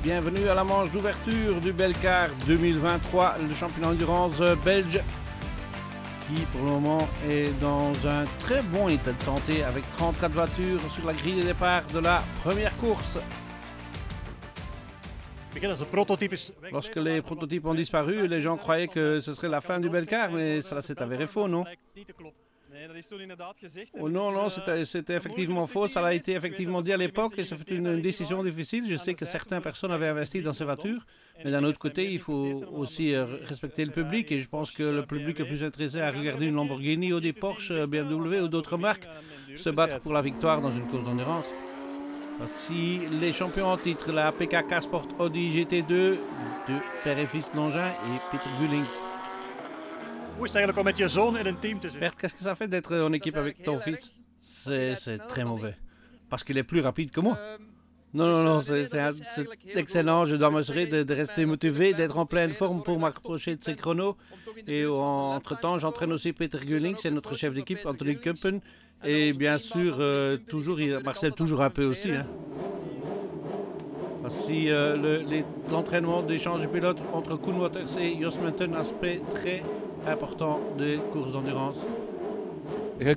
Bienvenue à la manche d'ouverture du Belcar 2023, le championnat d'endurance belge qui pour le moment est dans un très bon état de santé avec 34 voitures sur la grille de départ de la première course. Lorsque les prototypes ont disparu, les gens croyaient que ce serait la fin du Belcar, mais cela s'est avéré faux, non? Oh non, non, c'était effectivement faux, ça a été effectivement dit à l'époque et ça fut une décision difficile. Je sais que certaines personnes avaient investi dans ces voitures, mais d'un autre côté, il faut aussi respecter le public et je pense que le public est plus intéressé à regarder une Lamborghini ou des Porsche, BMW ou d'autres marques se battre pour la victoire dans une course d'endurance. Voici les champions en titre, la PK Carsport Audi GT2 de père et fils Longin et Peter Gullings. Bert, qu'est-ce que ça fait d'être en équipe avec ton fils? C'est très mauvais. Parce qu'il est plus rapide que moi. Non, c'est excellent. Je dois m'assurer de rester motivé, d'être en pleine forme pour m'approcher de ses chronos. Et entre-temps, j'entraîne aussi Peter Gullings, c'est notre chef d'équipe, Anthony Kumpen. Et bien sûr, Marcel toujours un peu aussi. Hein. Voici l'entraînement d'échange de pilotes entre Koen Waters et Jos Menten, aspect très important des courses d'endurance. Vous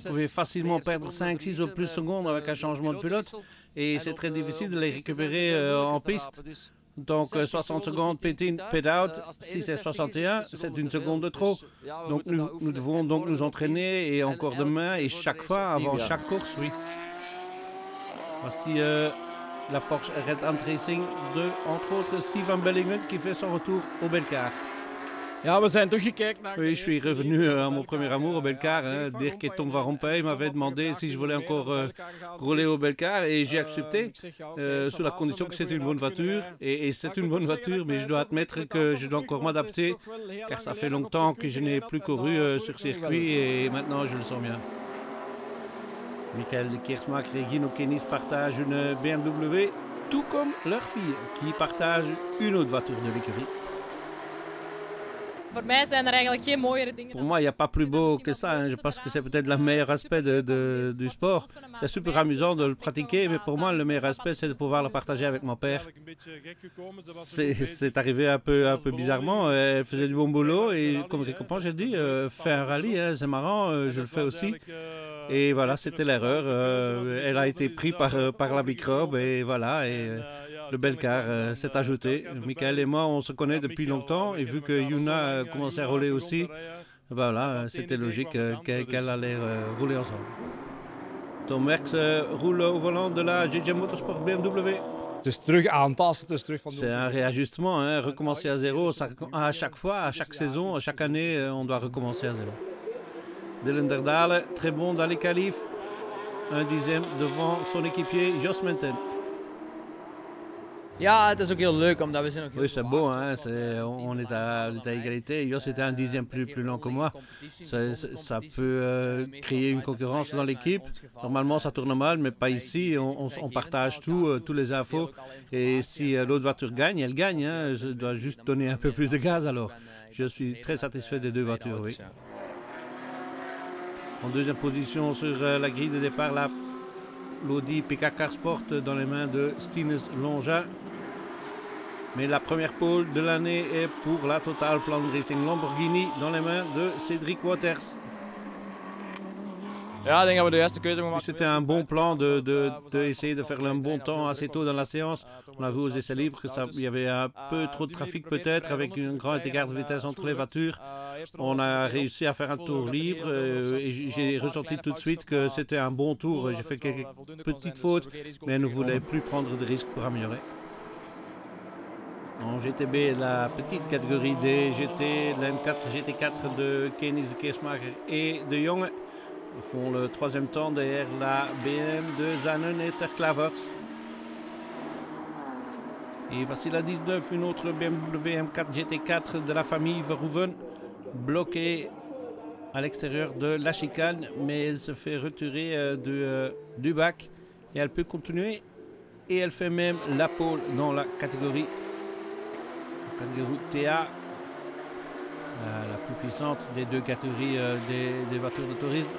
pouvez facilement perdre 5, 6 ou plus secondes avec un changement de pilote et c'est très difficile de les récupérer en piste. Donc 60 secondes pit-out, si c'est 61, c'est une seconde de trop. Donc nous devons donc nous entraîner et encore demain et chaque fois avant chaque course, oui. Voici la Porsche Red Ant Racing de, entre autres, Steven Bellingen qui fait son retour au Belcar. Oui, je suis revenu à mon premier amour au Belcar. Hein. Dirk et Tom Van Rompuy m'avaient demandé si je voulais encore rouler au Belcar et j'ai accepté sous la condition que c'était une bonne voiture. Et c'est une bonne voiture, mais je dois admettre que je dois encore m'adapter car ça fait longtemps que je n'ai plus couru sur circuit et maintenant je le sens bien. Michael Kersmacher et Guido Kennis partagent une BMW, tout comme leur fille qui partage une autre voiture de l'écurie. Pour moi, il n'y a pas plus beau que ça. Hein. Je pense que c'est peut-être le meilleur aspect du sport. C'est super amusant de le pratiquer, mais pour moi, le meilleur aspect, c'est de pouvoir le partager avec mon père. C'est arrivé un peu bizarrement. Elle faisait du bon boulot et comme récompense, j'ai dit, fais un rallye, hein, c'est marrant, je le fais aussi. Et voilà, c'était l'erreur. Elle a été prise par la microbe et voilà. Le Belcar s'est ajouté. Michael et moi, on se connaît depuis longtemps et vu que Yuna commençait à rouler aussi, voilà, c'était logique qu'elle allait rouler ensemble. Tom Merckx roule au volant de la GG Motorsport BMW. C'est un réajustement, hein, recommencer à zéro. À chaque fois, à chaque saison, à chaque année, on doit recommencer à zéro. Dylan der Dale, très bon dans les qualifs. Un dixième devant son équipier Jos Menten. Oui, c'est beau, hein? On est à égalité. Jos était un dixième plus lent que moi. Ça peut créer une concurrence dans l'équipe. Normalement, ça tourne mal, mais pas ici. On partage tous les infos. Et si l'autre voiture gagne, elle gagne. Hein? Je dois juste donner un peu plus de gaz alors. Je suis très satisfait des deux voitures, oui. En deuxième position sur la grille de départ, l'Audi PK Carsport dans les mains de Stines Longin. Mais la première pole de l'année est pour la Total Plan Racing Lamborghini dans les mains de Cédric Waters. C'était un bon plan d'essayer de faire un bon temps assez tôt dans la séance. On a vu aux essais libres qu'il y avait un peu trop de trafic peut-être avec un grand écart de vitesse entre les voitures. On a réussi à faire un tour libre et j'ai ressenti tout de suite que c'était un bon tour. J'ai fait quelques petites fautes, mais elle ne voulait plus prendre de risques pour améliorer. En GTB, la petite catégorie des GT, la M4 GT4 de Kennis Kersmacher et de Jonge font le troisième temps derrière la BM de Zanen et Terklavers. Et voici la 19, une autre BMW M4 GT4 de la famille Verhoeven, bloquée à l'extérieur de la chicane, mais elle se fait retirer du bac et elle peut continuer et elle fait même la pole dans la catégorie TA, la plus puissante des deux catégories des voitures de tourisme.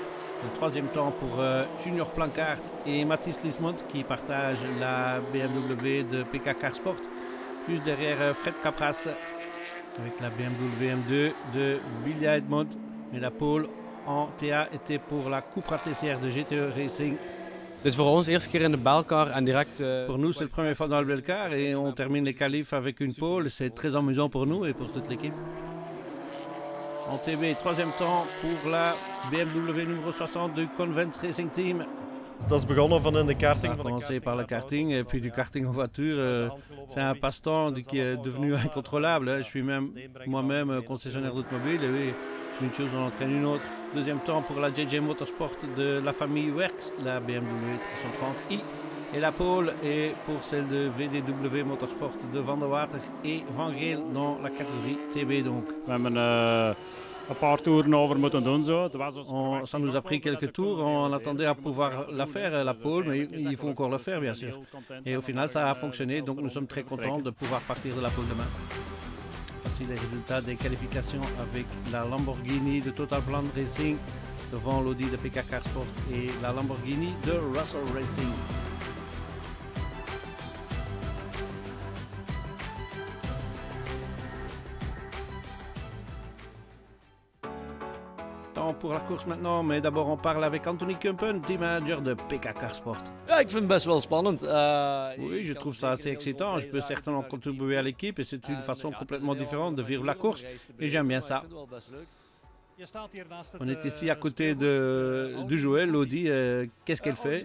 Le troisième temps pour Junior Plancart et Mathis Lismont qui partagent la BMW de PK Carsport. Juste derrière Fred Capras avec la BMW M2 de Bilia Edmond. Mais la pole en TA était pour la Cupra TCR de GTE Racing. Dus voor ons eerste keer in de Belcar en direct... Pour nous, c'est la première fois dans le Belcar et on termine les qualifs avec une pole. C'est très amusant pour nous et pour toute l'équipe. En TB, troisième temps pour la BMW numéro 60 du Convents Racing Team. Dat is begonnen van in de karting. Ça a commencé par le karting et puis du karting en voiture. C'est un passe-temps qui est devenu incontrôlable. Je suis même moi-même concessionnaire d'automobile et oui, une chose en entraîne une autre. Deuxième temps pour la JJ Motorsport de la famille Werks, la BMW 330i. Et la pole est pour celle de VDW Motorsport de Van der Water et Van Geel dans la catégorie TB donc. We hebben een paar toeren over moeten doen zo. Ça nous a pris quelques tours, on attendait à pouvoir la faire la pole, mais il faut encore le faire bien sûr. Et au final ça a fonctionné, donc nous sommes très contents de pouvoir partir de la pole demain. Voici les résultats des qualifications avec la Lamborghini de Total Plan Racing devant l'Audi de PK Carsport et la Lamborghini de Russell Racing. Pour la course maintenant, mais d'abord on parle avec Anthony Kumpen, team manager de PK Carsport. Ja, ik vind het best wel spannend. Oui, je trouve ça assez excitant. Je peux certainement contribuer à l'équipe et c'est une façon complètement différente de vivre la course et j'aime bien ça. On est ici à côté du Joël, l'Audi. Qu'est-ce qu'elle fait?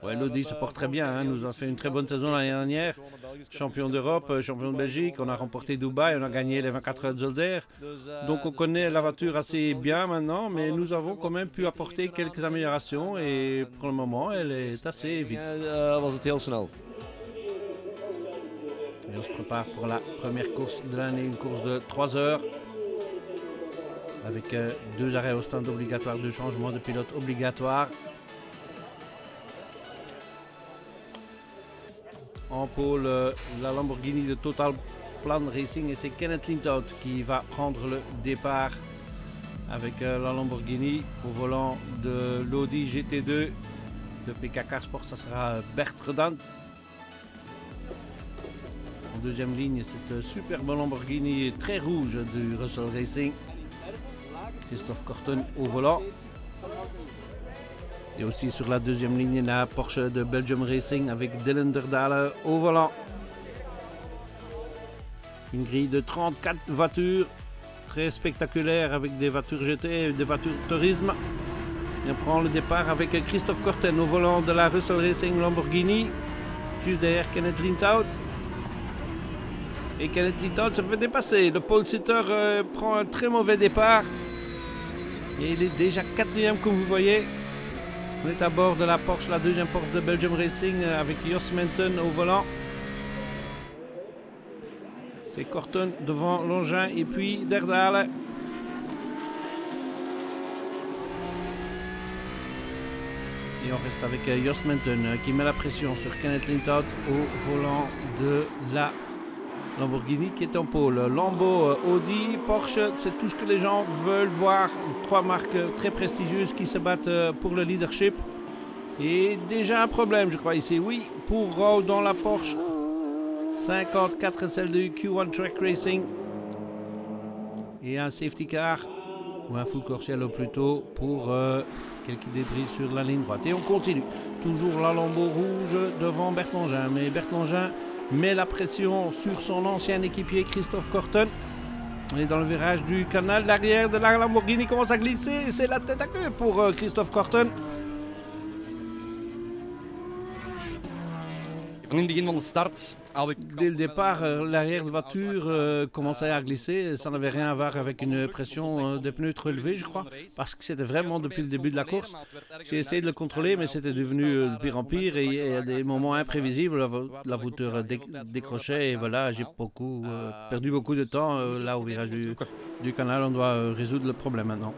Ouais, l'Audi se porte très bien. Hein. Nous avons fait une très bonne saison l'année dernière. Champion d'Europe, champion de Belgique. On a remporté Dubaï, on a gagné les 24 heures de Zolder. Donc on connaît la voiture assez bien maintenant, mais nous avons quand même pu apporter quelques améliorations et pour le moment, elle est assez vite. Was het heel snel. Et on se prépare pour la première course de l'année, une course de 3 heures. Avec 2 arrêts au stand obligatoire, 2 changements de pilote obligatoires. En pôle, la Lamborghini de Total Plan Racing et c'est Kenneth Lintout qui va prendre le départ avec la Lamborghini au volant de l'Audi GT2 de PK Carsport. Ça sera Bert Redant. En deuxième ligne, cette superbe Lamborghini très rouge du Russell Racing. Christophe Corton au volant. Et aussi sur la deuxième ligne, la Porsche de Belgium Racing avec Dylan Derdale au volant. Une grille de 34 voitures, très spectaculaire avec des voitures GT et des voitures tourisme. Et on prend le départ avec Christophe Corton au volant de la Russell Racing Lamborghini, juste derrière Kenneth Lintout. Et Kenneth Lintout se fait dépasser. Le pole sitter prend un très mauvais départ. Et il est déjà 4e comme vous voyez. On est à bord de la Porsche, la deuxième Porsche de Belgium Racing avec Jos Menton au volant. C'est Corton devant Longin et puis Derdale. Et on reste avec Jos Menton qui met la pression sur Kenneth Lintout au volant de la Lamborghini qui est en pôle. Lambo, Audi, Porsche, c'est tout ce que les gens veulent voir. 3 marques très prestigieuses qui se battent pour le leadership. Et déjà un problème, je crois, ici. Oui, pour Rowe dans la Porsche 54, celle de Q1 Track Racing. Et un safety car, ou un full corsiello plutôt, pour quelques débris sur la ligne droite. Et on continue. Toujours la Lambo rouge devant Bert Longin. Mais Bert Longin met la pression sur son ancien équipier Christophe Corton. On est dans le virage du canal. L'arrière de la Lamborghini commence à glisser. C'est la tête à queue pour Christophe Corton. Dès le départ, l'arrière de voiture commençait à glisser. Ça n'avait rien à voir avec une pression des pneus trop élevée, je crois, parce que c'était vraiment depuis le début de la course. J'ai essayé de le contrôler, mais c'était devenu de pire en pire et à des moments imprévisibles, la voiture décrochait et voilà, j'ai perdu beaucoup de temps là au virage du canal. On doit résoudre le problème maintenant.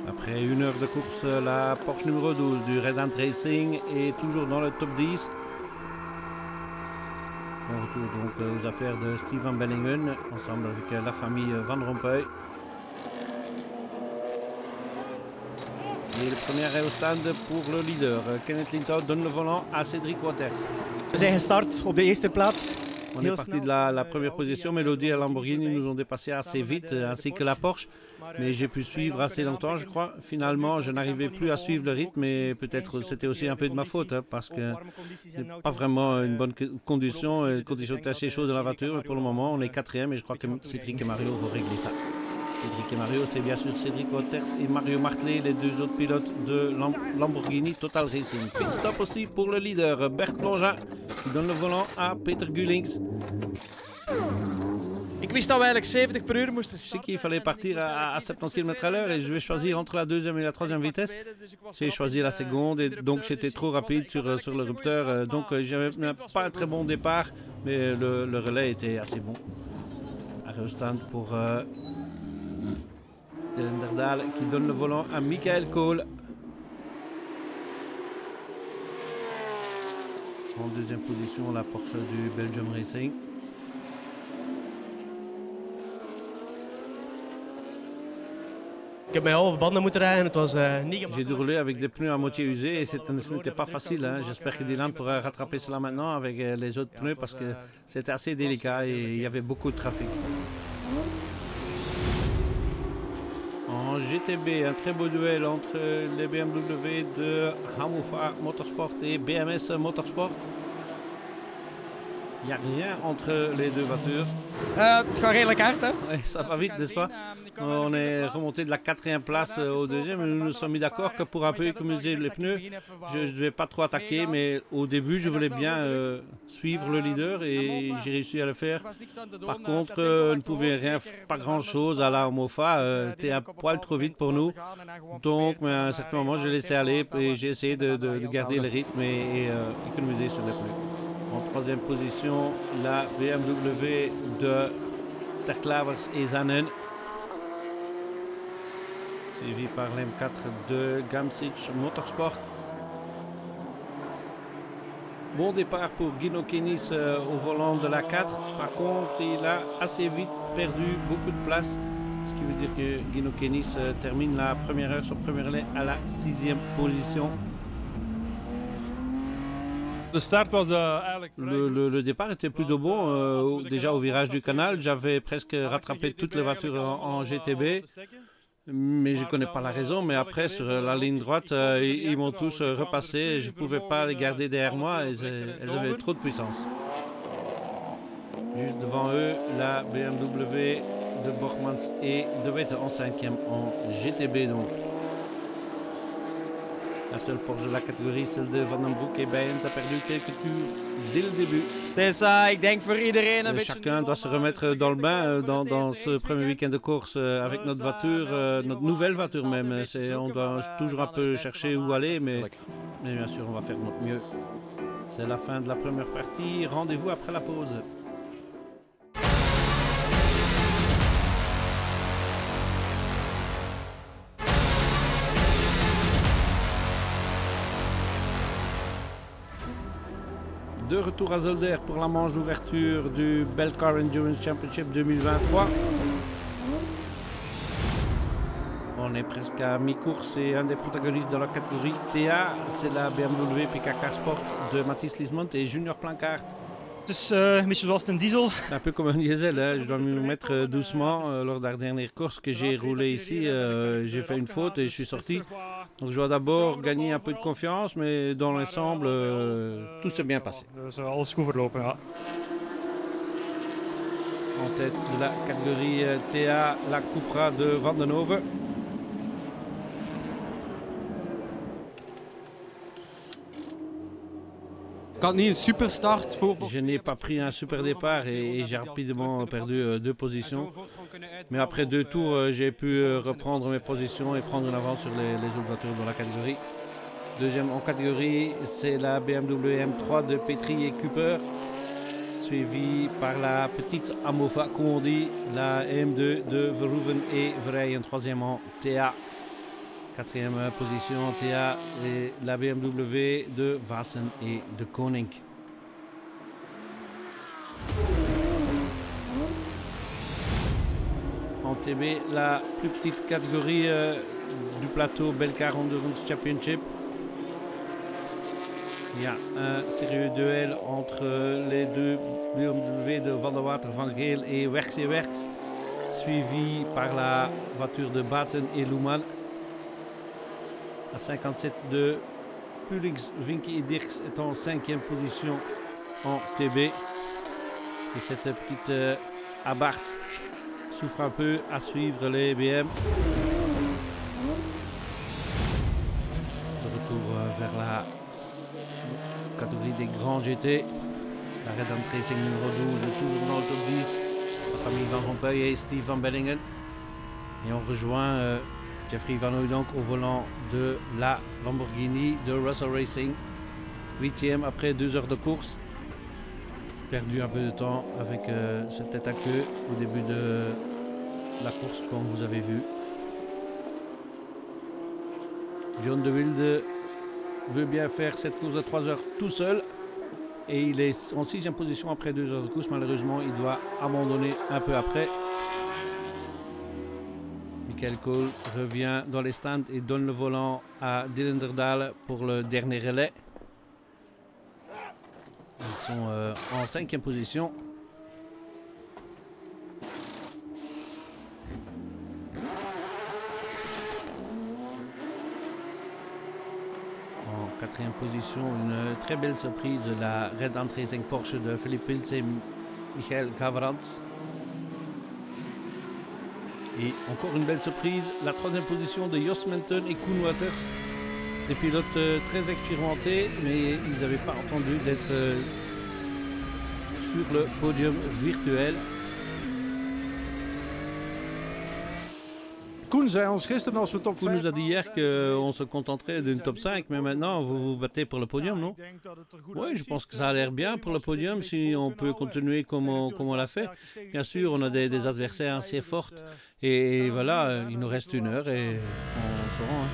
Après 1 heure de course, la Porsche numéro 12 du Redant Racing est toujours dans le top 10. On retourne donc aux affaires de Steven Bellingen, ensemble avec la famille Van Rompuy. Et le premier arrêt au stand pour le leader. Kenneth Lindhout donne le volant à Cédric Waters. We zijn gestart op de eerste plaats. On est parti de la première position. Melody et Lamborghini nous ont dépassé assez vite, ainsi que la Porsche. Mais j'ai pu suivre assez longtemps, je crois. Finalement, je n'arrivais plus à suivre le rythme, et peut-être c'était aussi un peu de ma faute, parce que c'est pas vraiment une bonne condition. Les conditions étaient assez chaudes dans la voiture, mais pour le moment, on est quatrième et je crois que Cédric et Mario vont régler ça. Cédric et Mario, c'est bien sûr Cédric Waters et Mario Martelet, les deux autres pilotes de Lamborghini Total Racing. Pit stop aussi pour le leader, Bert Plongin, qui donne le volant à Peter Gullings. Ik wist dat we eigenlijk 70 per uur moesten starten. Je sais qu'il fallait partir à 70 km/h et je vais choisir entre la deuxième et la troisième vitesse. J'ai choisi la seconde et donc j'étais trop rapide sur le rupteur. Donc j'avais pas un très bon départ, mais le relais était assez bon. Arrêt au stand pour Dylan Derdal qui donne le volant à Michael Cole. En deuxième position, la Porsche du Belgium Racing. J'ai dû rouler avec des pneus à moitié usés et ce n'était pas facile. Hein. J'espère que Dylan pourra rattraper cela maintenant avec les autres pneus parce que c'était assez délicat et il y avait beaucoup de trafic. En GTB, un très beau duel entre les BMW de Hamufa Motorsport et BMS Motorsport. Il n'y a rien entre les deux voitures. Het gaat redelijk hard, hè? Ouais, ça va vite, n'est-ce pas? On est remonté de la 4e place au 2e et nous nous sommes mis d'accord que pour un peu économiser les pneus, je ne devais pas trop attaquer, mais au début, je voulais bien suivre le leader et j'ai réussi à le faire. Par contre, ne pouvait rien, pas grand-chose à la Mofa. C'était un poil trop vite pour nous. Donc, mais à un certain moment, j'ai laissé aller et j'ai essayé de garder le rythme et économiser sur les pneus. En troisième position, la BMW de Terklavers et Zanen. Suivi par l'M4 de Gamsic Motorsport. Bon départ pour Gino Kennis au volant de la 4. Par contre, il a assez vite perdu beaucoup de place. Ce qui veut dire que Gino Kennis termine la première heure, son premier relais à la 6e position. Le départ était plutôt bon. Déjà au virage du canal, j'avais presque rattrapé toutes les voitures en GTB. Mais je ne connais pas la raison. Mais après, sur la ligne droite, ils m'ont tous repassé. Je ne pouvais pas les garder derrière moi. Elles avaient trop de puissance. Juste devant eux, la BMW de Borgmans et de Wette en 5e en GTB donc. La seule Porsche de la catégorie, celle de Van den Broek et Bayens, a perdu quelques tours dès le début. Ik denk voor iedereen een beetje... Chacun doit se remettre dans le bain dans ce premier week-end de course avec notre voiture, notre nouvelle voiture même. On doit toujours un peu chercher où aller, mais bien sûr, on va faire notre mieux. C'est la fin de la première partie. Rendez-vous après la pause. De retour à Zolder pour la manche d'ouverture du Belcar Endurance Championship 2023. On est presque à mi-course et un des protagonistes dans la catégorie TA, c'est la BMW PKK Sport de Mathis Lismont et Junior Planckaert. Een beetje zoals een diesel. Un peu comme un diesel, hein. Je dois me mettre doucement. Lors de la dernière course que j'ai roulé ici, j'ai fait une faute et je suis sorti. Donc je dois d'abord gagner un peu de confiance, mais dans l'ensemble, tout s'est bien passé. Alles goed verlopen, ja. En tête de la catégorie TA, la Cupra de Van den Hove. Je n'ai pas pris un super départ et j'ai rapidement perdu 2 positions. Mais après 2 tours, j'ai pu reprendre mes positions et prendre une avance sur les autres voitures dans la catégorie. Deuxième en catégorie, c'est la BMW M3 de Petri et Cooper, suivi par la petite Amofa, comme on dit, la M2 de Verhoeven et Verheyen, troisième en TA. Quatrième position en TA et la BMW de Vassen et de Koning. En TB, la plus petite catégorie du plateau Belcar Endurance Championship. Il y a un sérieux duel entre les deux BMW de Van der Water Van Geel et Werks et Werks, suivi par la voiture de Baten et Luhmann. La 57 de Pulings, Vinky et Dirks est en 5e position en TB. Et cette petite Abarth souffre un peu à suivre les BM. De retour vers la catégorie des grands GT. La Red Racing numéro 12, toujours dans le top 10. La famille Van Rompuy et Steve Van Bellingen. Et on rejoint Jeffrey Van Hooydonk au volant de la Lamborghini de Russell Racing. 8e après 2 heures de course. Perdu un peu de temps avec cette tête à queue au début de la course, comme vous avez vu. John de Wilde veut bien faire cette course de 3 heures tout seul. Et il est en 6e position après 2 heures de course. Malheureusement, il doit abandonner un peu après. Michael Cole revient dans les stands et donne le volant à Dylan Derdal pour le dernier relais. Ils sont en 5e position. En 4e position, une très belle surprise, la Red Racing Porsche de Philippe Pils et Michael Gavrans. Et encore une belle surprise, la 3e position de Jos Menton et Koen Waters. Des pilotes très expérimentés, mais ils n'avaient pas entendu d'être sur le podium virtuel. Koen zei ons gisteren als we top 5... Koen nous a dit hier qu'on se contenterait d'une top 5, mais maintenant vous vous battez pour le podium, non? Oui, je pense que ça a l'air bien pour le podium si on peut continuer comme on l'a fait. Bien sûr, on a des adversaires assez forts et voilà, il nous reste 1 heure et on se rend.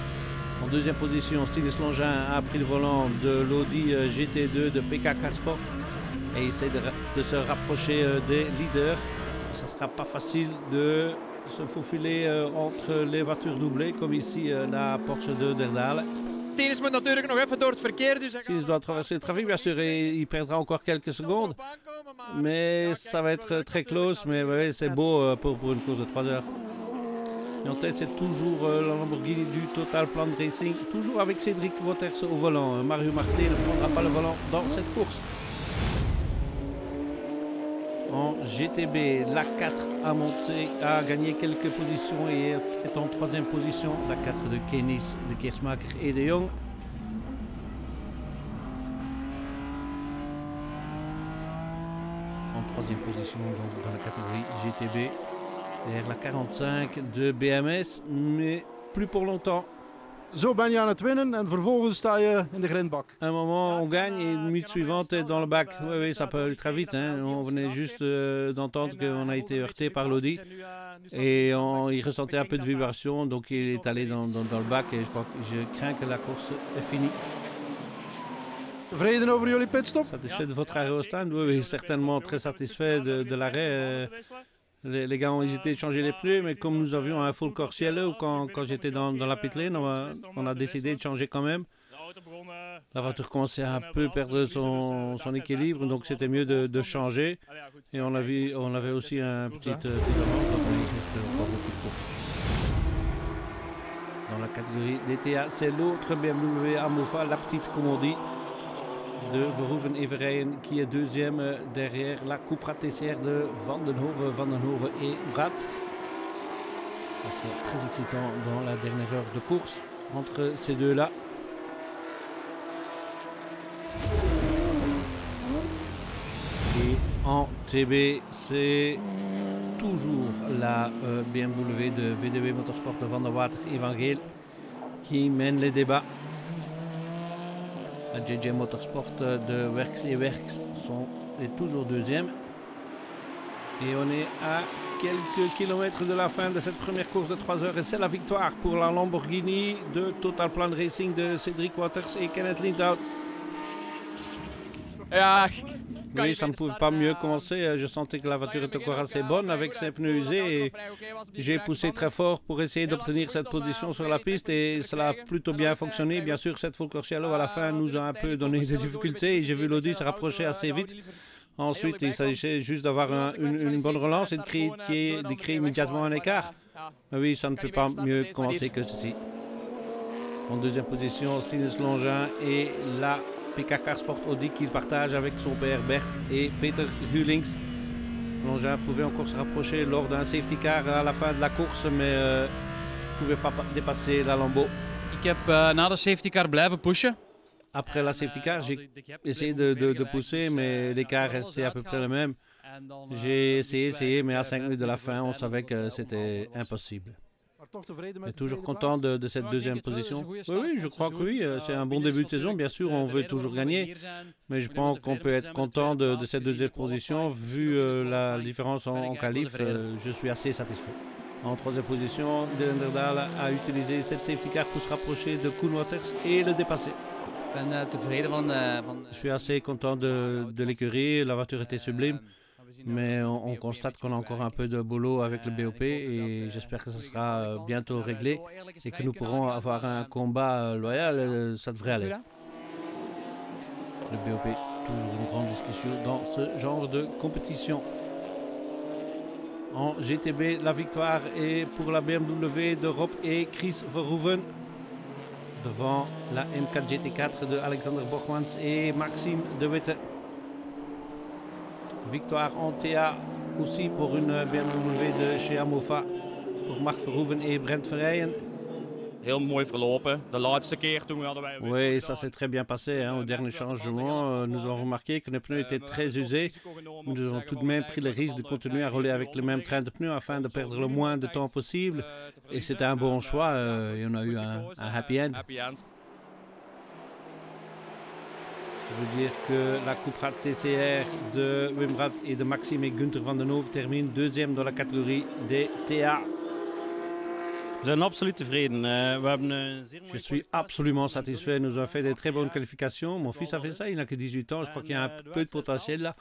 En 2e position, Stinus Longin a pris le volant de l'Audi GT2 de PK Carsport et essaie de se rapprocher des leaders. Ça ne sera pas facile de se faufiler entre les voitures doublées, comme ici la Porsche de Derdal. Stinus moet natuurlijk nog even door het verkeer. Dus Stinus doit traverser le trafic, bien sûr, et il perdra encore quelques secondes. Mais ça va être très close, mais ouais, c'est beau pour une course de 3 heures. Et en tête, c'est toujours la Lamborghini du Total Planned Racing, toujours avec Cédric Waters au volant. Mario Martin ne prendra pas le volant dans cette course. En GTB, la 4 a gagné quelques positions et est en 3e position. La 4 de Kenis, de Keersmaker et de Jong. En 3e position donc, dans la catégorie GTB. Derrière la 45 de BMS, mais plus pour longtemps. Zo ben je aan het winnen en vervolgens sta je in de grindbak. Un moment on gagne et une minute suivante est dans le bac. Oui, oui, ça peut aller très vite. Hein. On venait juste d'entendre qu'on a été heurté par l'Audi et il ressentait un peu de vibration, donc il est allé dans le bac et je crains que la course est finie. Tevreden over jullie pitstop? Satisfait de votre arrêt au stand? Oui, oui, certainement très satisfait de l'arrêt. Les gars ont hésité de changer les pneus, mais comme nous avions un full corps cielo quand j'étais dans la pit lane, on a décidé de changer quand même. La voiture commençait à un peu perdre son équilibre, donc c'était mieux de changer. Et on avait aussi un petit avance, donc il reste encore beaucoup de courses. Dans la catégorie DTA, c'est l'autre BMW Amofa, la petite comme on dit, de Verhoeven Everijen qui est 2e derrière la Cupra TCR de Vandenhoven et Brad. Ça serait très excitant dans la dernière heure de course entre ces deux-là. Et en TB, c'est toujours la BMW de VDB Motorsport de Van der Water et Van Geel qui mène les débats. La JJ Motorsport de Werks et Werks est toujours 2e. Et on est à quelques kilomètres de la fin de cette première course de 3 heures. Et c'est la victoire pour la Lamborghini de Total Planned Racing de Cédric Waters et Kenneth Lindhout. Ja, Oui, ça ne pouvait pas mieux commencer. Je sentais que la voiture était encore assez bonne avec ses pneus usés et j'ai poussé très fort pour essayer d'obtenir cette position sur la piste et cela a plutôt bien fonctionné. Bien sûr, cette Fulcorciello à la fin nous a un peu donné des difficultés et j'ai vu l'Audi se rapprocher assez vite. Ensuite, il s'agissait juste d'avoir une bonne relance et de créer immédiatement un écart. Mais oui, ça ne peut pas mieux commencer que ceci. En deuxième position, Stinus Longin et la PK Carsport Audi qu'il partage avec son père Bert et Peter Hulings. Longin pouvait encore se rapprocher lors d'un safety car à la fin de la course, mais ne pouvait pas dépasser la Lambo. Ik heb na de safety car blijven pushen. Après la safety car, j'ai essayé de pousser, mais l'écart restait à peu près le même. J'ai essayé, mais à 5 minutes de la fin, on savait que c'était impossible. Mais toujours content de cette deuxième position. Oui, je crois que oui. C'est un bon début de saison. Bien sûr, on veut toujours gagner. Mais je pense qu'on peut être content de cette deuxième position. Vu la différence en qualif, je suis assez satisfait. En troisième position, Dylan Derdal a utilisé cette safety car pour se rapprocher de Koen Waters et le dépasser. Je suis assez content de l'écurie. La voiture était sublime. Mais on constate qu'on a encore un peu de boulot avec le BOP et j'espère que ça sera bientôt réglé et que nous pourrons avoir un combat loyal. Ça devrait aller. Le BOP, toujours une grande discussion dans ce genre de compétition. En GTB, la victoire est pour la BMW de Rob et Chris Verhoeven devant la M4 GT4 de Alexander Borgmans et Maxime de Witte. Victoire en TA aussi pour une BMW de chez Amofa pour Mark Verhoeven et Brent Verrijen. Heel mooi verlopen. De laatste keer toen hadden wij... Oui, ça s'est très bien passé. Au dernier changement, nous avons remarqué que les pneus étaient très usés. Nous avons tout de même pris le risque de continuer à rouler avec le même train de pneus afin de perdre le moins de temps possible. Et c'était un bon choix. Et on a eu un happy end. Ça veut dire que la Cupra TCR de Wim Rath et de Maxime et Günther van den Hove termine deuxième dans la catégorie des TA. Je suis absolument satisfait. Nous avons fait des très bonnes qualifications. Mon fils a fait ça, il n'a que 18 ans. Je crois qu'il y a un peu de potentiel là.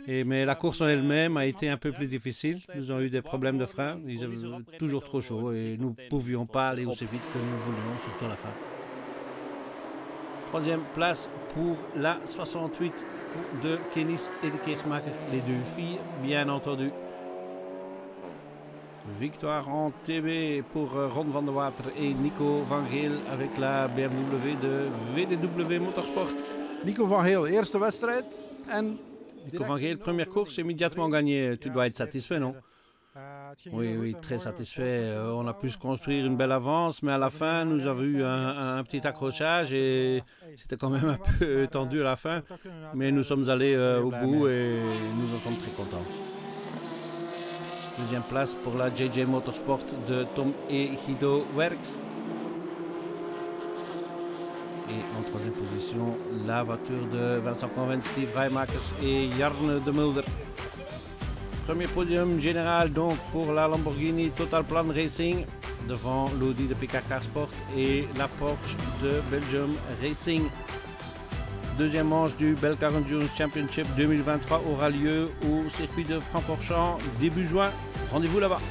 Mais la course en elle-même a été un peu plus difficile. Nous avons eu des problèmes de frein. Ils avaient toujours trop chaud et nous ne pouvions pas aller aussi vite que nous voulions, surtout à la fin. Troisième place pour la 68 de Kennis et de Keersmaker, les deux filles, bien entendu. Victoire en TB pour Ron van der Water et Nico van Geel avec la BMW de VDW Motorsport. Nico van Geel, eerste wedstrijd. Nico van Geel, première course, immédiatement gagné. Tu dois être satisfait, non? Oui, très satisfait. On a pu se construire une belle avance, mais à la fin, nous avons eu un petit accrochage et c'était quand même un peu tendu à la fin. Mais nous sommes allés au bout et nous en sommes très contents. Deuxième place pour la JJ Motorsport de Tom et Guido Werks. Et en troisième position, la voiture de Vincent Convent, Steve Rijmakers et Jarne de Mulder. Premier podium général donc pour la Lamborghini Total Plan Racing devant l'Audi de PK Carsport et la Porsche de Belgium Racing. Deuxième manche du Belcar Endurance Championship 2023 aura lieu au circuit de Francorchamps début juin. Rendez-vous là-bas.